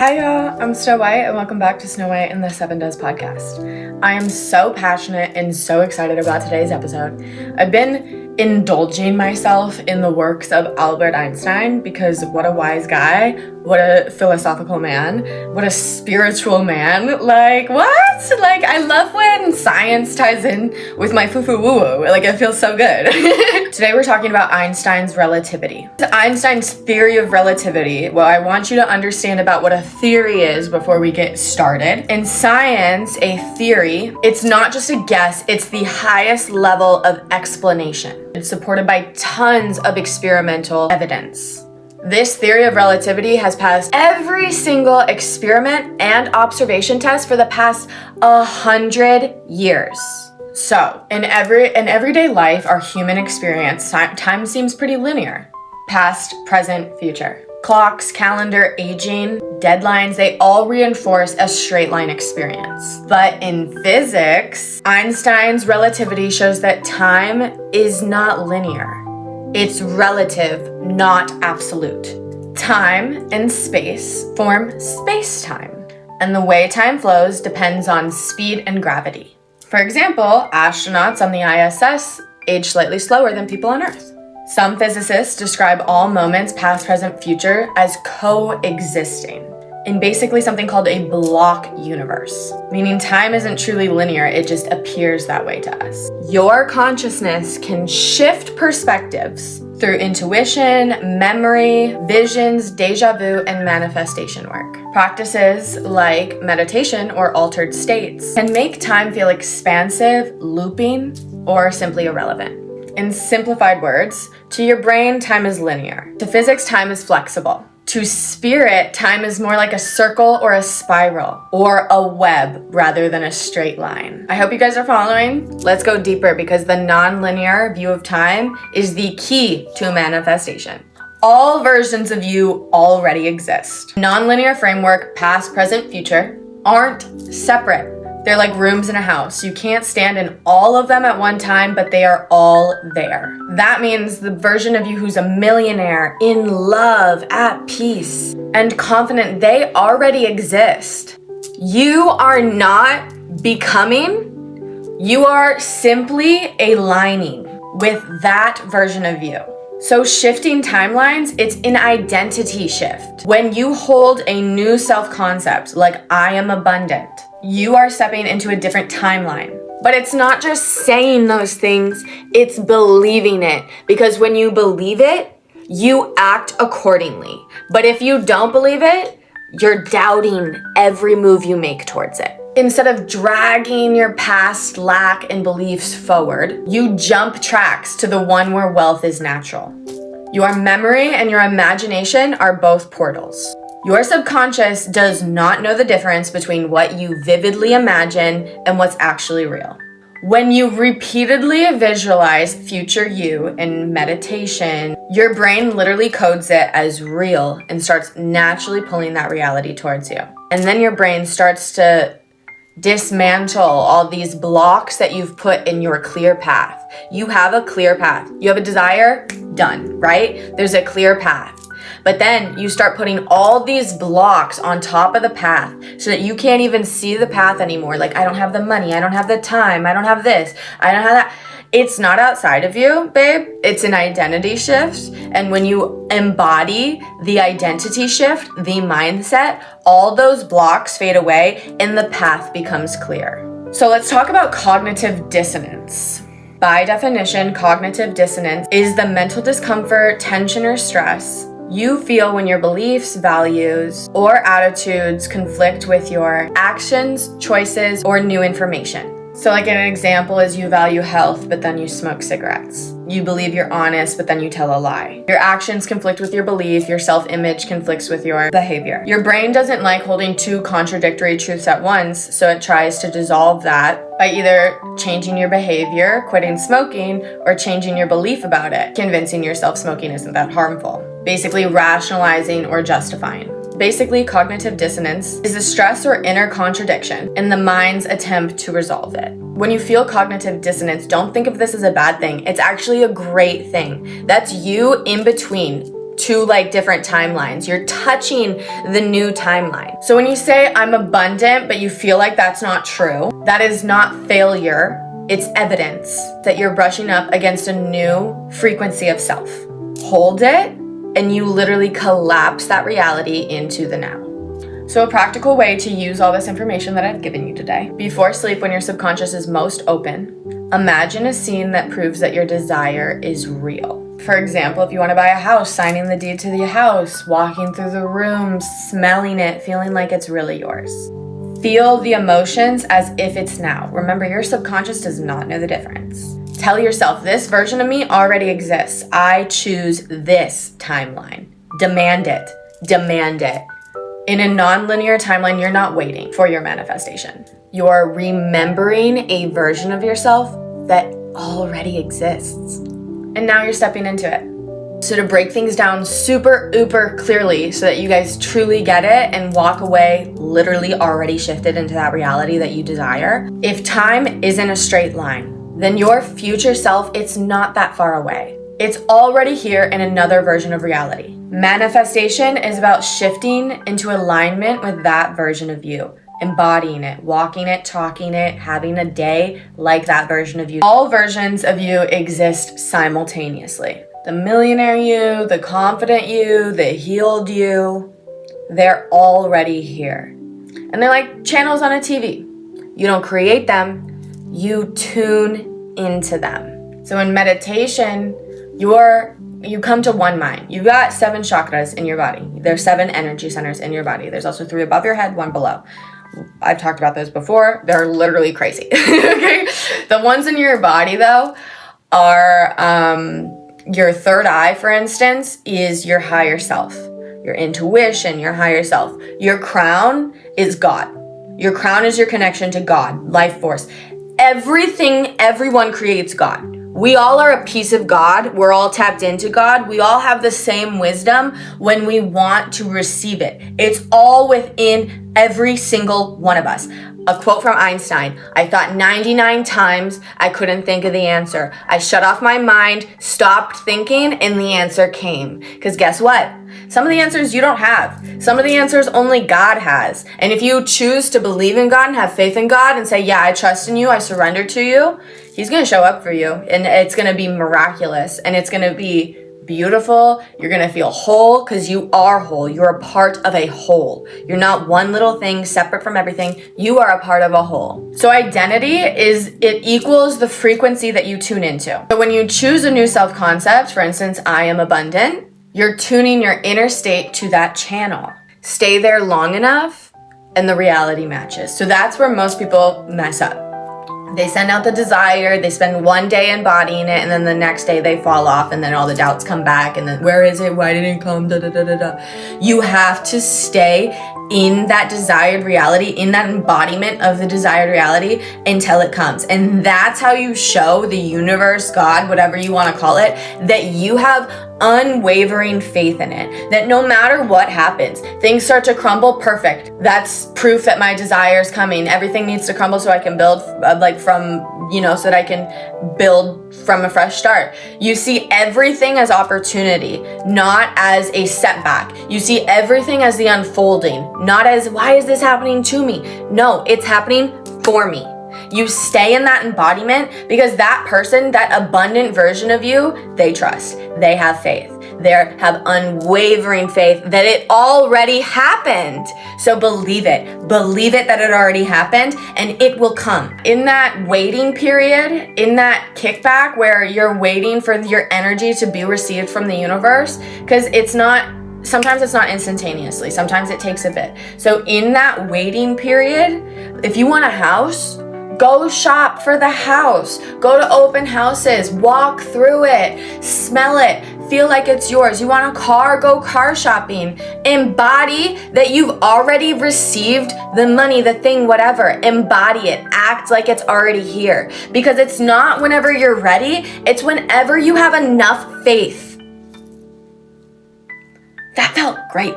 Hi y'all, I'm Snow White and welcome back to Snow White and the Seven Does podcast. I am so passionate and so excited about today's episode. I've been indulging myself in the works of Albert Einstein because what a wise guy, what a philosophical man, what a spiritual man. Like, what? Like, I love when science ties in with my foo-foo woo-woo. Like, it feels so good. Today we're talking about Einstein's relativity. Einstein's theory of relativity. Well, I want you to understand about what a theory is before we get started. In science, a theory, it's not just a guess, it's the highest level of explanation. It's supported by tons of experimental evidence. This theory of relativity has passed every single experiment and observation test for the past 100 years. So, in everyday life, our human experience, time seems pretty linear. Past, present, future. Clocks, calendar, aging, deadlines, they all reinforce a straight line experience. But in physics, Einstein's relativity shows that time is not linear. It's relative, not absolute. Time and space form space-time, and the way time flows depends on speed and gravity. For example, astronauts on the ISS age slightly slower than people on Earth. Some physicists describe all moments, past, present, future, as coexisting in basically something called a block universe, meaning time isn't truly linear, it just appears that way to us. Your consciousness can shift perspectives through intuition, memory, visions, deja vu, and manifestation work. Practices like meditation or altered states can make time feel expansive, looping, or simply irrelevant. In simplified words, to your brain, time is linear. To physics, time is flexible. To spirit, time is more like a circle or a spiral or a web rather than a straight line. I hope you guys are following. Let's go deeper because the nonlinear view of time is the key to manifestation. All versions of you already exist. Nonlinear framework, past, present, future, aren't separate. They're like rooms in a house. You can't stand in all of them at one time, but they are all there. That means the version of you who's a millionaire, in love, at peace, and confident, they already exist. You are not becoming, you are simply aligning with that version of you. So shifting timelines, it's an identity shift. When you hold a new self-concept, like I am abundant, you are stepping into a different timeline. But it's not just saying those things, it's believing it. Because when you believe it, you act accordingly. But if you don't believe it, you're doubting every move you make towards it. Instead of dragging your past lack and beliefs forward, you jump tracks to the one where wealth is natural. Your memory and your imagination are both portals. Your subconscious does not know the difference between what you vividly imagine and what's actually real. When you repeatedly visualize future you in meditation, your brain literally codes it as real and starts naturally pulling that reality towards you. And then your brain starts to dismantle all these blocks that you've put in your clear path. You have a clear path. You have a desire, done, right? There's a clear path. But then you start putting all these blocks on top of the path so that you can't even see the path anymore. Like, I don't have the money, I don't have the time, I don't have this, I don't have that. It's not outside of you, babe. It's an identity shift. And when you embody the identity shift, the mindset, all those blocks fade away and the path becomes clear. So let's talk about cognitive dissonance. By definition, cognitive dissonance is the mental discomfort, tension, or stress you feel when your beliefs, values, or attitudes conflict with your actions, choices, or new information. So like an example is you value health, but then you smoke cigarettes. You believe you're honest, but then you tell a lie. Your actions conflict with your belief, your self-image conflicts with your behavior. Your brain doesn't like holding two contradictory truths at once, so it tries to dissolve that by either changing your behavior, quitting smoking, or changing your belief about it, convincing yourself smoking isn't that harmful. Basically rationalizing or justifying. Basically, cognitive dissonance is a stress or inner contradiction in the mind's attempt to resolve it. When you feel cognitive dissonance, don't think of this as a bad thing. It's actually a great thing. That's you in between two like different timelines. You're touching the new timeline. So when you say I'm abundant, but you feel like that's not true, that is not failure. It's evidence that you're brushing up against a new frequency of self. Hold it, and you literally collapse that reality into the now. So a practical way to use all this information that I've given you today, before sleep when your subconscious is most open, imagine a scene that proves that your desire is real. For example, if you want to buy a house, signing the deed to the house, walking through the rooms, smelling it, feeling like it's really yours. Feel the emotions as if it's now. Remember, your subconscious does not know the difference. Tell yourself, this version of me already exists. I choose this timeline. Demand it. Demand it. In a nonlinear timeline, you're not waiting for your manifestation. You're remembering a version of yourself that already exists. And now you're stepping into it. So to break things down super uber clearly so that you guys truly get it and walk away literally already shifted into that reality that you desire. If time isn't a straight line, then your future self, it's not that far away. It's already here in another version of reality. Manifestation is about shifting into alignment with that version of you, embodying it, walking it, talking it, having a day like that version of you. All versions of you exist simultaneously. The millionaire you, the confident you, the healed you, they're already here. And they're like channels on a TV. You don't create them, you tune into them. So in meditation, you come to one mind. You've got 7 chakras in your body. There's 7 energy centers in your body. There's also 3 above your head, 1 below. I've talked about those before. They're literally crazy. Okay? The ones in your body, though, are your third eye, for instance, is your higher self. Your intuition, your higher self. Your crown is God. Your crown is your connection to God, life force. Everything, everyone creates God. We all are a piece of God. We're all tapped into God. We all have the same wisdom when we want to receive it. It's all within every single one of us. A quote from Einstein, I thought 99 times, I couldn't think of the answer. I shut off my mind, stopped thinking, and the answer came. Because guess what? Some of the answers you don't have. Some of the answers only God has. And if you choose to believe in God and have faith in God and say, yeah, I trust in you, I surrender to you, He's going to show up for you. And it's going to be miraculous. And it's going to be beautiful. You're going to feel whole because you are whole. You're a part of a whole. You're not one little thing separate from everything. You are a part of a whole. So identity it equals the frequency that you tune into. So when you choose a new self-concept, for instance, I am abundant, you're tuning your inner state to that channel. Stay there long enough and the reality matches. So that's where most people mess up. They send out the desire, they spend one day embodying it, and then the next day they fall off, and then all the doubts come back, and then where is it? Why didn't it come? Da, da, da, da, da. You have to stay in that desired reality, in that embodiment of the desired reality until it comes. And that's how you show the universe, God, whatever you want to call it, that you have unwavering faith in it, that no matter what happens, things start to crumble, perfect. That's proof that my desire is coming. Everything needs to crumble so I can build so that I can build from a fresh start. You see everything as opportunity, not as a setback. You see everything as the unfolding, not as, why is this happening to me? No, it's happening for me. You stay in that embodiment because that person, that abundant version of you, they trust, they have faith. They have unwavering faith that it already happened. So believe it that it already happened and it will come. In that waiting period, in that kickback where you're waiting for your energy to be received from the universe, because sometimes it's not instantaneously, sometimes it takes a bit. So in that waiting period, if you want a house, go shop for the house. Go to open houses, walk through it, smell it, feel like it's yours. You want a car? Go car shopping. Embody that you've already received the money, the thing, whatever. Embody it. Act like it's already here. Because it's not whenever you're ready, it's whenever you have enough faith. That felt great.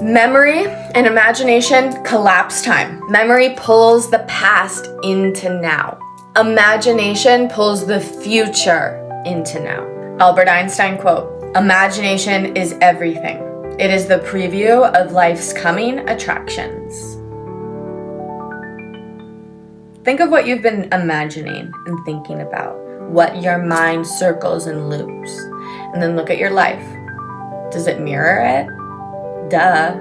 Memory and imagination collapse time. Memory pulls the past into now. Imagination pulls the future into now. Albert Einstein quote, Imagination is everything. It is the preview of life's coming attractions. Think of what you've been imagining and thinking about, what your mind circles and loops, and then look at your life. Does it mirror it? Duh.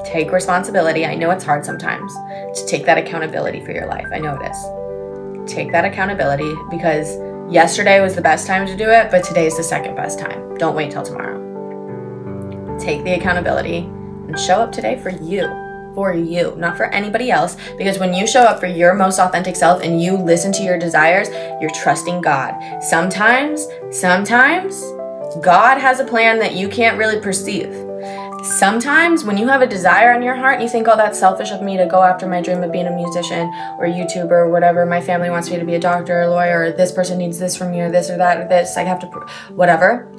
Take responsibility. I know it's hard sometimes to take that accountability for your life. I know it is. Take that accountability, because yesterday was the best time to do it, but today is the second best time. Don't wait till tomorrow. Take the accountability and show up today for you, not for anybody else. Because when you show up for your most authentic self and you listen to your desires, you're trusting God. Sometimes God has a plan that you can't really perceive. Sometimes when you have a desire in your heart and you think, oh, that's selfish of me to go after my dream of being a musician or a YouTuber or whatever, my family wants me to be a doctor or a lawyer, or this person needs this from me, or this or that or this, I have to, whatever.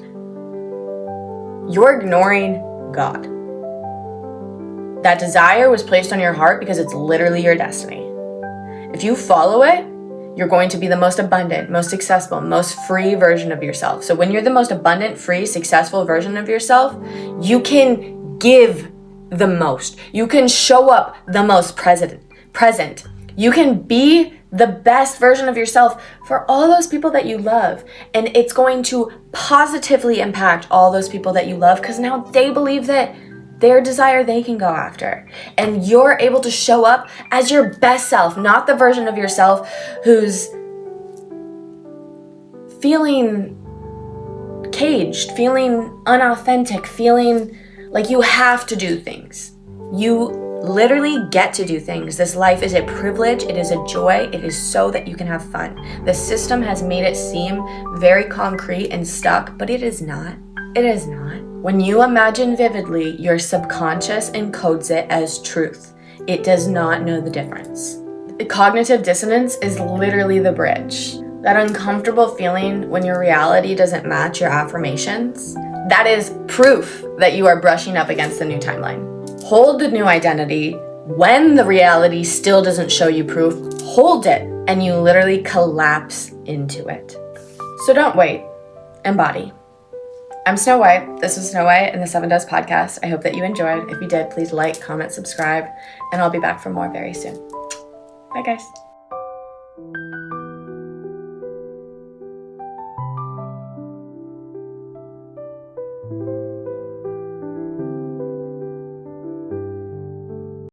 You're ignoring God. That desire was placed on your heart because it's literally your destiny. If you follow it, you're going to be the most abundant, most successful, most free version of yourself. So when you're the most abundant, free, successful version of yourself, you can give the most. You can show up the most present. You can be the best version of yourself for all those people that you love. And it's going to positively impact all those people that you love, because now they believe that their desire they can go after. And you're able to show up as your best self, not the version of yourself who's feeling caged, feeling unauthentic, feeling like you have to do things. You literally get to do things. This life is a privilege. It is a joy. It is so that you can have fun. The system has made it seem very concrete and stuck, but it is not. It is not. When you imagine vividly, your subconscious encodes it as truth. It does not know the difference. Cognitive dissonance is literally the bridge. That uncomfortable feeling when your reality doesn't match your affirmations, that is proof that you are brushing up against the new timeline. Hold the new identity when the reality still doesn't show you proof. Hold it, and you literally collapse into it. So don't wait. Embody. I'm Snow White. This is Snow White and the 7 Does podcast. I hope that you enjoyed. If you did, please like, comment, subscribe, and I'll be back for more very soon. Bye, guys.